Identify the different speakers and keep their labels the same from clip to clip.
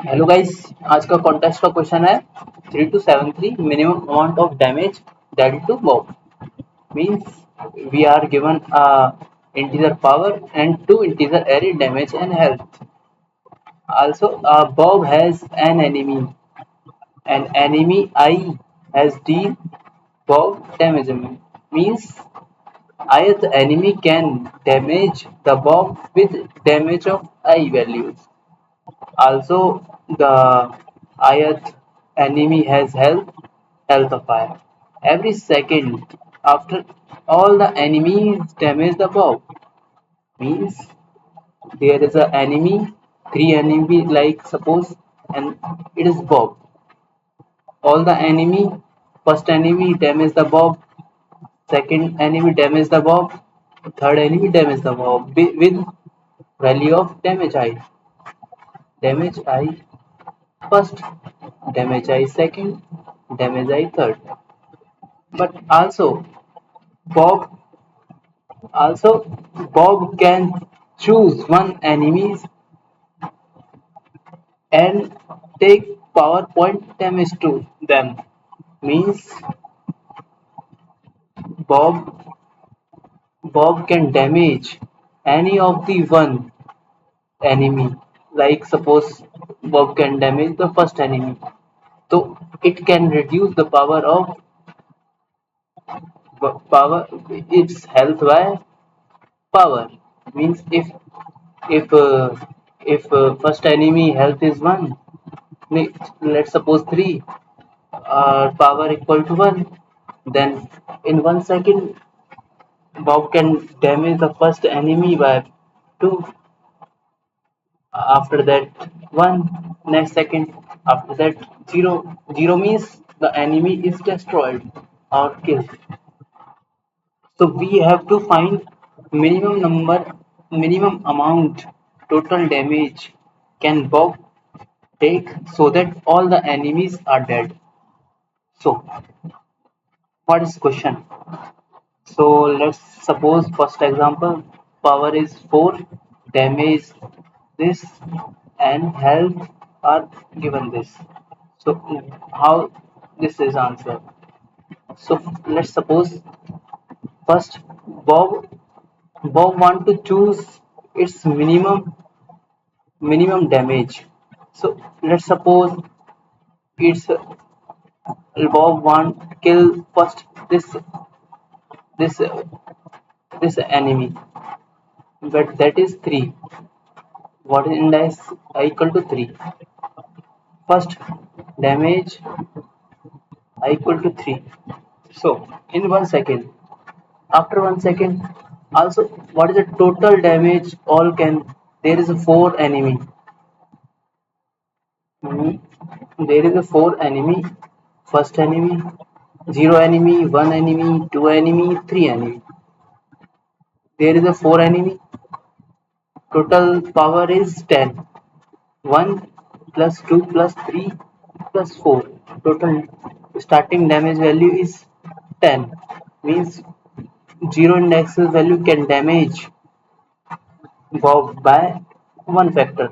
Speaker 1: Hello guys. आज का contest का क्वेश्चन है 3273 minimum amount of damage dealt to Bob means we are given a integer power and two integer array damage and health. Also, Bob has an enemy I has deal Bob damage means I the enemy can damage the Bob with damage of I values. Also, the ith enemy has health of fire. Every second after all the enemies damage the bob means there is a enemy, three enemy like suppose, and it is bob. All the enemy, first enemy damage the bob, second enemy damage the bob, third enemy damage the bob with value of damage I first, damage I second, damage I third. But Bob also Bob can choose one enemies and take PowerPoint damage to them. Means Bob Bob can damage any of the one enemy. Like suppose Bob can damage the first enemy. So it can reduce the power its health by power means if uh, if first enemy health is 1, let's suppose 3, power equal to 1, then in 1 second Bob can damage the first enemy by 2, after that 1, next second, after that 0 means the enemy is destroyed or killed. So we have to find minimum amount total damage can Bob take so that all the enemies are dead. So what is question? So let's suppose first example power is 4, damage this and health are given this. So how this is answered? So let's suppose first Bob Bob want to choose its minimum damage. So let's suppose it's Bob want to kill first this this enemy, but that is 3. What is index I equal to 3? First damage I equal to 3. So in 1 second, after 1 second, also what is the total damage all can there is a 4 enemy. Mhm. There is a 4 enemy, first enemy, 0 enemy, 1 enemy, 2 enemy, 3 enemy. There is a 4 enemy, total power is 10. 1 plus 2 plus 3 plus 4. Total starting damage value is 10. Means 0 index's value can damage Bob by 1 factor,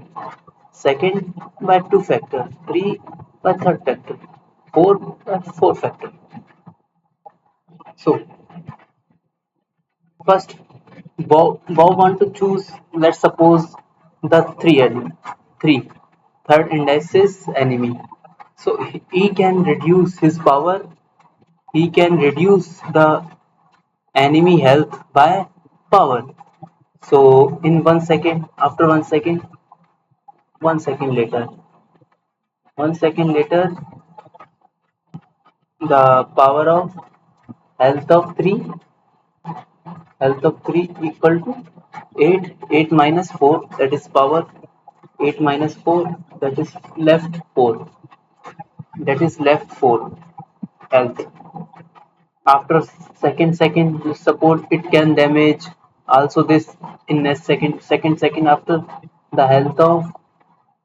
Speaker 1: second by 2 factor, 3 by third factor, 4 by 4 factor. So first Bob want to choose, let's suppose the 3 enemy, 3 third index is enemy. So he can reduce his power, he can reduce the enemy health by power. So in 1 second, after 1 second, 1 second later, 1 second later, the power of health of 3 equal to 8, 8 minus 4, that is power 8 minus 4, that is left 4, that is left 4 health. After second support it can damage also this in next second after the health of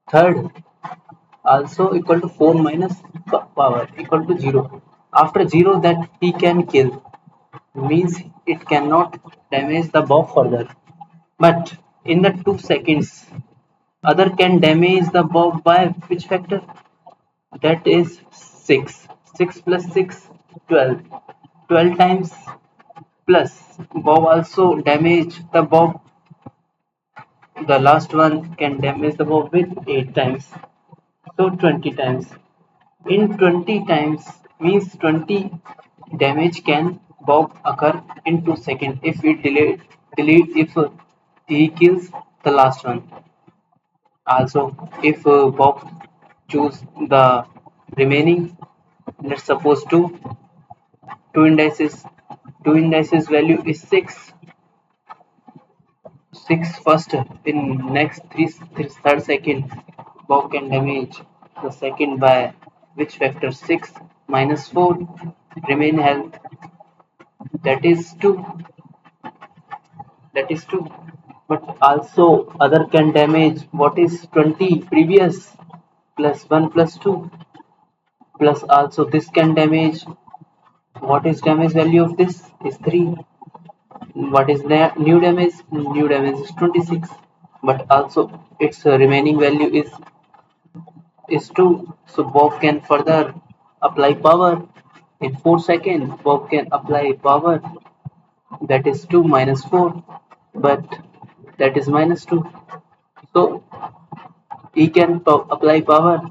Speaker 1: third also equal to 4 minus power equal to 0. After 0 that he can kill means it cannot damage the bob further. But in the 2 seconds Other can damage the bob by which factor? That is 6. 6 plus 6, 12. 12 times plus bob also damage the bob. The last one can damage the bob with 8 times. So 20 times. In 20 times means 20 damage can bob occur in 2 seconds if we delete if he kills the last one. Also, if Bob choose the remaining, let's suppose two indices. Two indices value is 6. 6 first in next third second. Bob can damage the second by which factor? 6 minus 4 remain health, that is 2. That is 2. But also other can damage what is 20 previous plus 1 plus 2 plus also this can damage. What is damage value of this is 3. What is new damage? New damage is 26. But also its remaining value is 2. So Bob can further apply power. In 4 seconds, Bob can apply power, that is 2 minus 4. But that is minus 2. So he can apply power,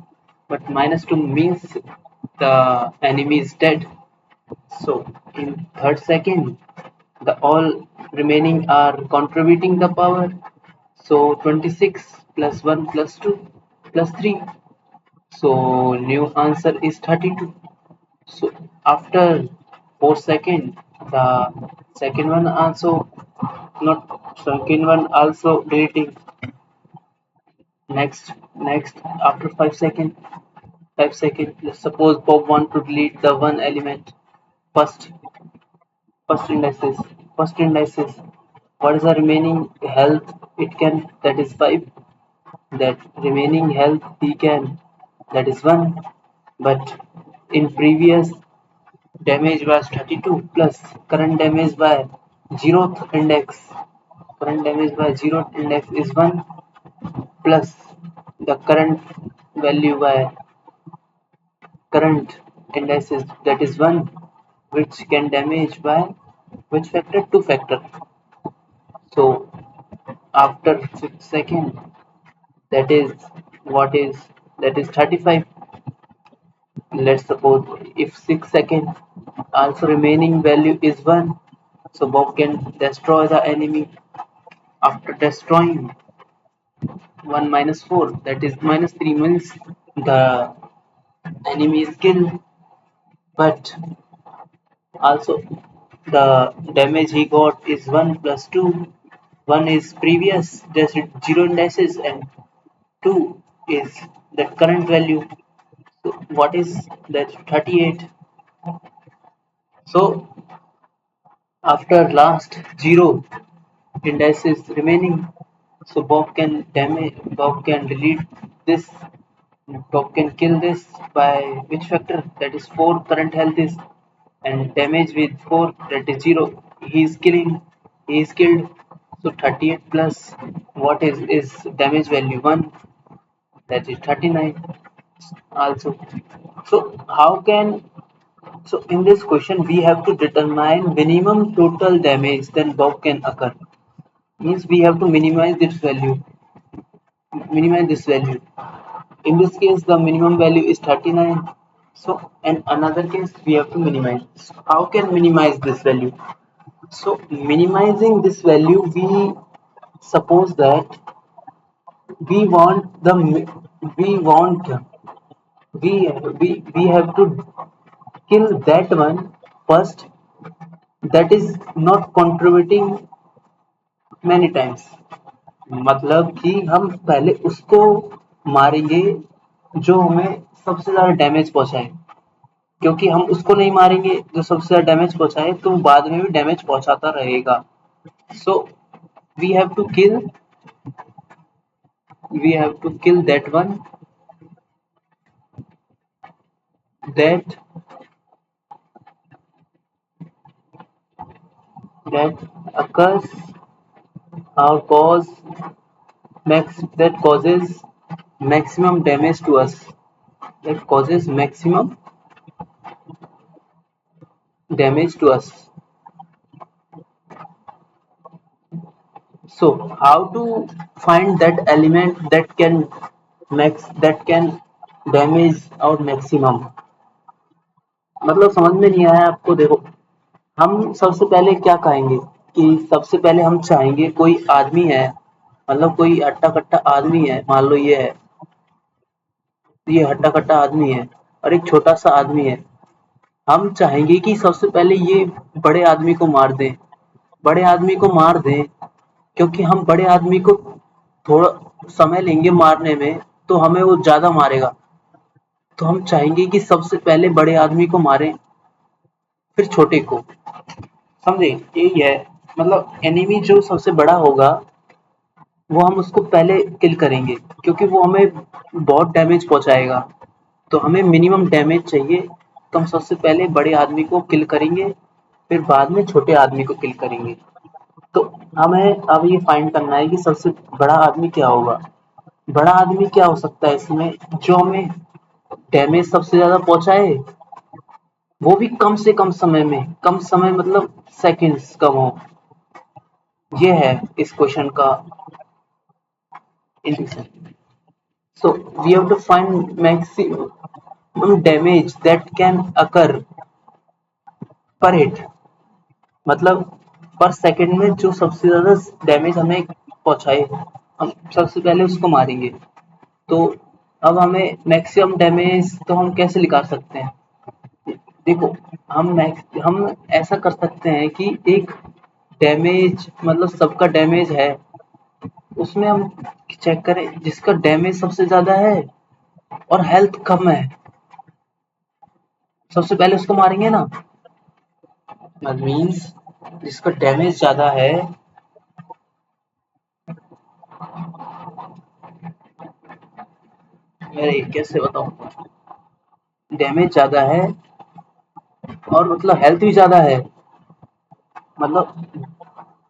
Speaker 1: but minus 2 means the enemy is dead. So in third second, the all remaining are contributing the power. So 26 plus 1 plus 2 plus 3. So new answer is 32. So after 4 second, the second one also not second one also deleting. Next after 5 second, 5 seconds. Let's suppose Bob want to delete the one element. First, first indices. First indices. What is the remaining health? It can, that is 5. That remaining health he can, that is 1. But in previous damage was 32 plus current damage by zeroth index. Current damage by zeroth index is 1 plus the current value by current indices, that is 1, which can damage by which factor? 2 factor. So after 6 second, that is what is, that is 35. Let's suppose if 6 second also remaining value is 1, so Bob can destroy the enemy. After destroying 1 minus 4, that is minus 3 means the enemy is killed. But also the damage he got is 1 plus 2. 1 is previous, just 0 indices, and 2 is the current value. So what is that? 38. So after last 0 indices remaining, so Bob can delete this. Bob can kill this by which factor? That is 4. Current health is, and damage with 4, that is 0. He is killing. He is killed. So 38 plus what is damage value 1, that is 39 also. So how can, so in this question we have to determine minimum total damage then Bob can occur. Means we have to minimize this value. In this case, the minimum value is 39. So, in another case, we have to minimize. So how can minimize this value? So, minimizing this value, we suppose that we want the we want we have to kill that one first that is not contributing many times. मतलब कि हम पहले उसको मारेंगे जो हमें सबसे ज्यादा डैमेज पहुंचाए, क्योंकि हम उसको नहीं मारेंगे जो सबसे ज्यादा डैमेज पहुंचाए तो बाद में भी डैमेज पहुंचाता रहेगा. So we have to kill we have to kill that one that that occurs or cause that causes maximum damage to us. That causes maximum damage to us. So how to find that element that can damage our maximum? मतलब समझ में नहीं आया आपको? देखो, हम सबसे पहले क्या कहेंगे कि सबसे पहले हम चाहेंगे कोई आदमी है, मतलब कोई हट्टा कट्टा आदमी है, मान लो ये हट्टा कट्टा आदमी है और एक छोटा सा आदमी है। हम चाहेंगे कि सबसे पहले ये बड़े आदमी को मार दें, बड़े आदमी को मार दें, क्योंकि हम बड़े आदमी को थोड़ा समय लेंगे मारने में तो हमें वो ज्यादा मारेगा। तो हम चाहेंगे कि सबसे पहले बड़े आदमी को मारें, फिर छोटे को। समझे? यही है, मतलब एनिमी जो सबसे बड़ा होगा वो हम उसको पहले किल करेंगे, क्योंकि वो हमें बहुत डैमेज पहुंचाएगा। तो हमें मिनिमम डैमेज चाहिए, तो हम सबसे पहले बड़े आदमी को किल करेंगे, फिर बाद में छोटे आदमी को किल करेंगे। तो हमें अब ये फाइंड करना है कि सबसे बड़ा आदमी क्या होगा। बड़ा आदमी क्या हो सकता है इसमें, जो हमें डैमेज सबसे ज्यादा पहुंचाए, वो भी कम से कम समय में, कम समय मतलब सेकंड्स कम हो। ये है इस क्वेश्चन का intuition. So we have to find maximum damage that can occur per hit, मतलब पर सेकंड में जो सबसे ज्यादा डैमेज हमें पहुंचाए, हम सबसे पहले उसको मारेंगे। तो अब हमें मैक्सिमम डैमेज तो हम कैसे निकाल सकते हैं? देखो, हम ऐसा कर सकते हैं कि एक डैमेज, मतलब सबका डैमेज है, उसमें हम चेक करें जिसका डैमेज सबसे ज्यादा है और हेल्थ कम है, सबसे पहले उसको मारेंगे ना। मीन्स जिसका डैमेज ज्यादा है, मैं कैसे बताऊं, डैमेज ज्यादा है और मतलब हेल्थ भी ज्यादा है,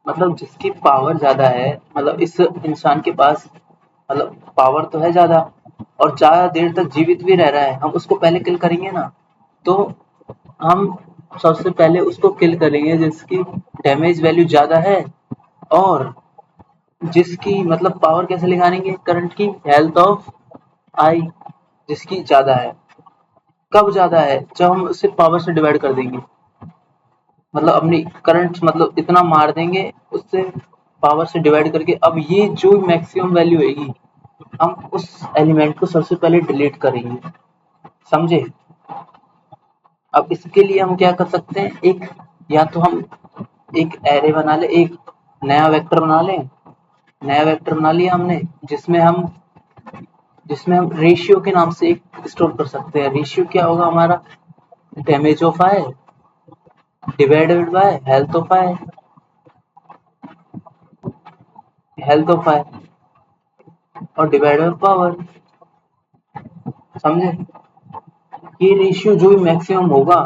Speaker 1: मतलब जिसकी पावर ज्यादा है, मतलब इस इंसान के पास मतलब पावर तो है ज्यादा और ज्यादा देर तक जीवित भी रह रहा है, हम उसको पहले किल करेंगे ना। तो हम सबसे पहले उसको किल करेंगे जिसकी डैमेज वैल्यू ज्यादा है और जिसकी मतलब पावर कैसे निकालेंगे, करंट की हेल्थ ऑफ आई जिसकी ज्यादा है। कब ज्यादा है? जब हम उसे पावर से डिवाइड कर देंगे, मतलब अपनी करंट मतलब इतना मार देंगे उससे, पावर से डिवाइड करके। अब ये जो मैक्सिमम वैल्यू होगी, हम उस एलिमेंट को सबसे पहले डिलीट करेंगे। समझे? अब इसके लिए हम क्या कर सकते हैं, एक या तो हम एक एरे बना ले, एक नया वेक्टर बना लें। नया वेक्टर बना लिया हमने, जिसमें हम रेशियो के नाम से एक स्टोर कर सकते हैं। रेशियो क्या होगा हमारा, damage of I divided by health of I और डिवाइड बाय पावर। समझे? ये रेशियो जो भी मैक्सिमम होगा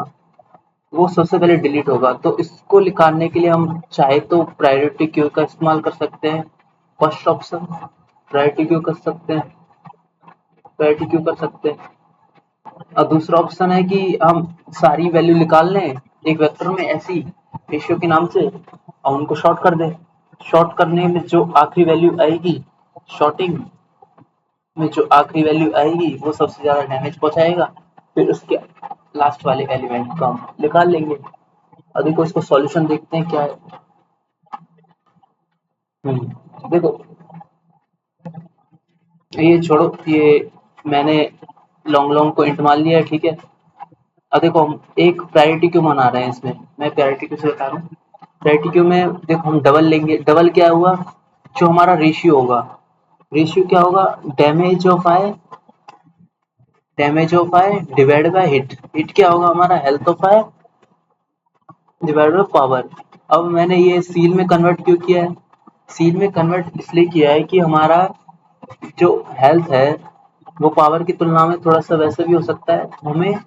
Speaker 1: वो सबसे पहले डिलीट होगा। तो इसको निकालने के लिए हम चाहे तो प्रायोरिटी क्यू का इस्तेमाल कर सकते हैं। फर्स्ट ऑप्शन प्रायोरिटी क्यू कर सकते हैं, प्रायोरिटी क्यू कर सकते हैं। और दूसरा ऑप्शन है कि हम सारी वैल्यू निकाल लें एक वेक्टर में ऐसी रेशियो के नाम से और उनको शॉर्ट कर दें। शॉर्ट करने में जो आखिरी वैल्यू आएगी, शॉर्टिंग में जो आखिरी वैल्यू आएगी वो सबसे ज्यादा डैमेज पहुंचाएगा, फिर उसके लास्ट वाले एलिमेंट को हम निकाल लेंगे। अभी को इसको सॉल्यूशन देखते हैं क्या है। देखो, ये छोड़ो, ये मैंने लॉन्ग लॉन्ग को इंट मान लिया है, ठीक है। अब देखो, हम एक प्रायोरिटी क्यू मना रहे हैं इसमें, मैं प्रायोरिटी क्यू से बता रहा हूँ। प्रायोरिटी क्यू में देखो हम डबल लेंगे। डबल क्या हुआ, जो हमारा रेशियो होगा, रेशियो क्या होगा, damage of I divide by hit. Hit क्या होगा हमारा, health of I divide by power. अब मैंने ये सील में कन्वर्ट क्यों किया है, सील में कन्वर्ट इसलिए किया है कि हमारा जो हेल्थ है वो पावर की तुलना में थोड़ा सा वैसे भी हो सकता है, हमें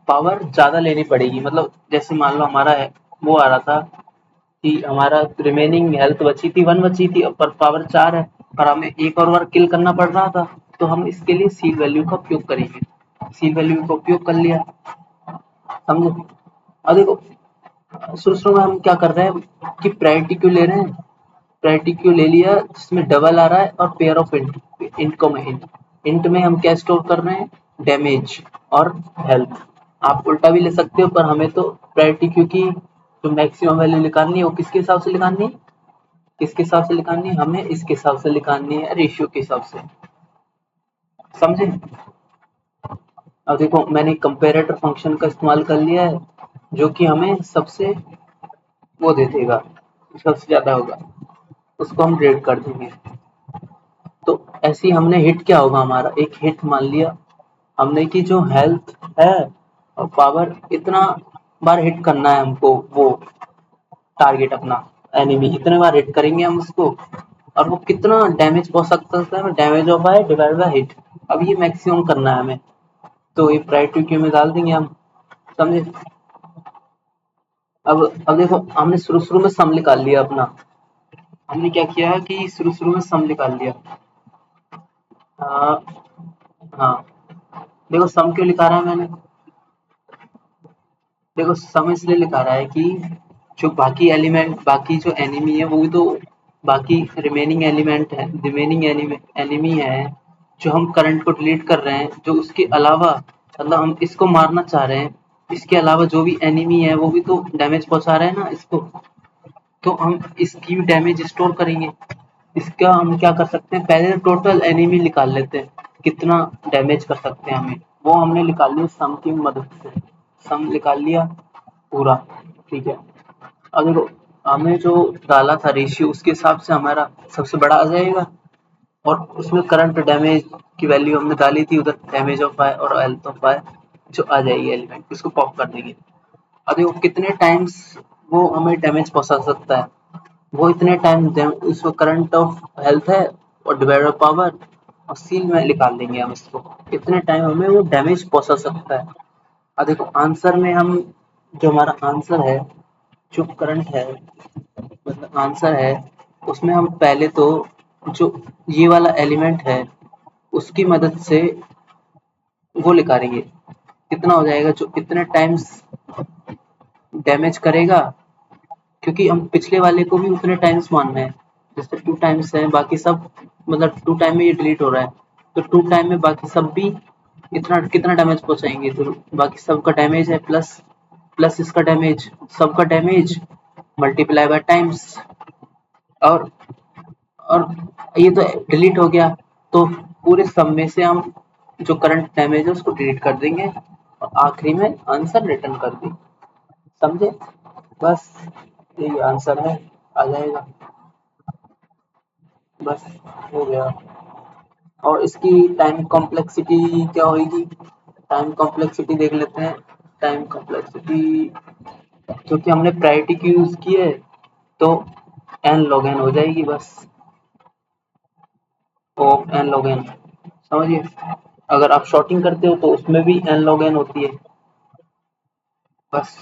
Speaker 1: पावर ज्यादा लेनी पड़ेगी। मतलब जैसे मान लो हमारा है वो आ रहा था कि हमारा रिमेनिंग हेल्थ बची थी 1 बची थी, पर पावर 4 है, पर हमें एक और बार किल करना पड़ रहा था, तो हम इसके लिए सील वैल्यू का उपयोग करेंगे। सील वैल्यू का उपयोग कर लिया, समझे। अब देखो शुरू में हम क्या कर रहे हैं कि प्रायोरिटी क्यों ले रहे हैं। प्रायोरिटी क्यों ले लिया जिसमें डबल आ रहा है और पेयर ऑफ इंट, इंट को में इंट, इंट में हम क्या स्टोर कर रहे हैं, डैमेज और हेल्थ। आप उल्टा भी ले सकते हो, पर हमें तो प्रायोरिटी क्योंकि जो मैक्सिमम वैल्यू निकालनी है वो किसके हिसाब से निकालनी है, किसके हिसाब से निकालनी है, हमें इसके हिसाब से निकालनी है, रेशियो के हिसाब से, समझे। अब देखो मैंने कंपैरेटर फंक्शन का इस्तेमाल कर लिया है, जो कि हमें सबसे वो दे देगा, सबसे ज्यादा होगा, उसको हम रेड कर देंगे। तो ऐसे ही हमने हिट क्या होगा, हमारा एक हिट मान लिया हमने कि जो हेल्थ है और पावर, इतना बार हिट करना है हमको, वो टारगेट अपना एनिमी इतने बार हिट करेंगे हम उसको, और वो कितना डैमेज पहुंच सकता है, damage of by divide by hit. अब ये मैक्सिमम करना है हमें, तो ये प्रायोरिटी क्यू में डाल देंगे हम, समझे। अब देखो हमने शुरू शुरू में सम निकाल लिया अपना, हमने क्या किया कि शुरू शुरू में सम निकाल लिया। हाँ, हाँ, देखो सम क्यों लिखा रहा है मैंने, देखो सम इसलिए लिखा रहा है कि जो बाकी एलिमेंट, बाकी जो एनिमी है वो भी तो, बाकी रिमेनिंग एलिमेंट है, रिमेनिंग एनिमी है जो हम करंट को डिलीट कर रहे हैं, जो उसके अलावा मतलब हम इसको मारना चाह रहे हैं, इसके अलावा जो भी एनिमी है वो भी तो डैमेज पहुंचा रहे हैं ना इसको, तो हम इसकी भी डैमेज स्टोर करेंगे। इसका हम क्या कर सकते हैं, पहले टोटल एनिमी निकाल लेते हैं, कितना डैमेज कर सकते हैं हमें, वो हमने निकाल लिया सम की मदद से, सम निकाल लिया पूरा, ठीक है। अब देखो हमें जो डाला था रेशियो उसके हिसाब से हमारा सबसे बड़ा आ जाएगा, और उसमें करंट डैमेज की वैल्यू हमने डाली थी उधर, डैमेज ऑफ फायर और हेल्थ ऑफ फायर जो आ जाएगी एलिमेंट, उसको पॉप कर देंगे। अब देखो कितने टाइम्स वो हमें डैमेज पहुंचा सकता है, वो इतने टाइम उसको करंट ऑफ हेल्थ है और डिवाइड बाय पावर, और सील में निकाल देंगे हम इसको, इतने टाइम हमें वो डैमेज पहुंचा सकता है। अब देखो आंसर में हम, जो हमारा आंसर है, जो करंट है, मतलब आंसर है, उसमें हम पहले तो जो ये वाला एलिमेंट है उसकी मदद से वो निकालेंगे, कितना हो जाएगा जो इतने टाइम्स डैमेज करेगा, क्योंकि हम पिछले वाले को भी उतने टाइम्स मानना है, जैसे 2 टाइम्स है बाकी सब, मतलब 2 टाइम में ये डिलीट हो रहा है, तो 2 टाइम में बाकी सब भी इतना कितना डैमेज पहुंचाएंगे, तो बाकी सबका डैमेज है प्लस, प्लस इसका डैमेज, सबका डैमेज मल्टीप्लाई बाय टाइम्स, और और ये तो डिलीट हो गया, तो पूरे सब में से हम जो करंट डैमेज है उसको डिलीट कर देंगे और आखिरी में आंसर रिटर्न कर देंगे, समझे। बस यही आंसर है, आ जाएगा, बस हो गया। और इसकी टाइम कॉम्प्लेक्सिटी क्या होगी, टाइम कॉम्प्लेक्सिटी देख लेते हैं। टाइम कॉम्प्लेक्सिटी, क्योंकि हमने प्रायोरिटी की यूज की है, तो एन लॉग एन हो जाएगी बस, ऑफ एन लॉग एन, समझिए। अगर आप शॉर्टिंग करते हो तो उसमें भी एन लॉग एन होती है, बस।